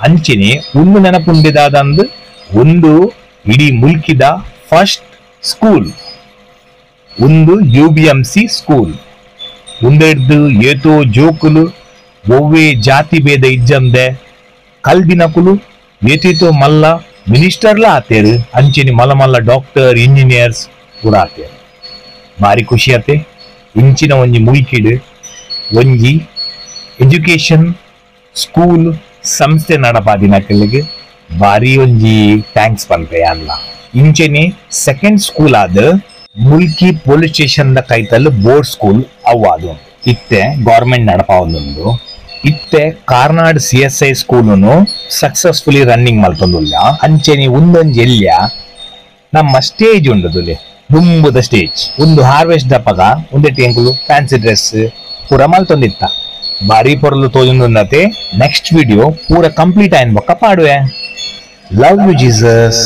ಅಂಚೆನೆ ಒಂದು ನೆನಪುಂಡಿದಾದಂದು ಒಂದು ಇಡೀ ಮುಲ್ಕಿದ ಫಸ್ಟ್ ಸ್ಕೂಲ್ ಒಂದು UBMC ಸ್ಕೂಲ್ ಒಂದೆಡ್ದು ಏತೋ ಜೋಕುಲು ಒವ್ವೇ ಜಾತಿ ಭೇದ ಇಜ್ಜಂದೆ ಕಲ್ದಿನಕುಲು ಏತೇತೋ ಮಲ್ಲ ಮಿನಿಸ್ಟರ್ಲ ಆತೇರು ಅಂಚೆನಿ ಮಲ್ಲ ಮಲ್ಲ ಡಾಕ್ಟರ್ ಇಂಜಿನಿಯರ್ಸ್ ಕೂಡ ಆತೇರು ಬಾರಿ ಖುಷಿ ಆತೆ ಇಂಚಿನ ಒಂಜಿ ಮುಲ್ಕಿಡ್ ಒಂಜಿ ಎಜುಕೇಶನ್ ಸ್ಕೂಲ್ ಸಂಸ್ಥೆ ನಡಪಾದಿನಕಲ್ಲಿಗೆ ಬಾರಿ ಒಂಜಿ ಥ್ಯಾಂಕ್ಸ್ ಪನ್ಪೆ ಅಲ್ಲ ಇಂಚೆನೆ ಸೆಕೆಂಡ್ ಸ್ಕೂಲ್ ಆದ ಮುಲ್ಕಿ ಪೊಲೀಸ್ ಸ್ಟೇಷನ್ ದ ಕೈತಲ್ ಬೋರ್ಡ್ ಸ್ಕೂಲ್ ಅವ್ವಾದು ಇತ್ತೆ ಗೌರ್ಮೆಂಟ್ ನಡಪಾವೊಂದು ಇತ್ತೆ ಕಾರ್ನಾಡ್ CSI ಸ್ಕೂಲುನು ಸಕ್ಸಸ್ಫುಲಿ ರನ್ನಿಂಗ್ ಮಲ್ತೊಂದುಲ್ಲ ಅಂಚೆನಿ ಒಂದೊಂದು ಎಲ್ಯ ನಮ್ಮ ಸ್ಟೇಜ್ ಉಂಡದುಲೆ ದುಂಬುದ ಸ್ಟೇಜ್ ಒಂದು ಹಾರ್ವೆಸ್ಟ್ ದಪ್ಪಗ ಒಂದೇ ಟೆಂಕುಲು ಫ್ಯಾನ್ಸಿ ಡ್ರೆಸ್ ಪೂರ ಮಲ್ತೊಂದಿತ್ತ ಬಾರಿ ಪೊರಲು ತೋಜುಂದತೆ ನೆಕ್ಸ್ಟ್ ವಿಡಿಯೋ ಪೂರ ಕಂಪ್ಲೀಟ್ ಆಯ್ನ ಬೊಕ್ಕ ಪಾಡುವೆ ಲವ್ ಯು ಜೀಸಸ್.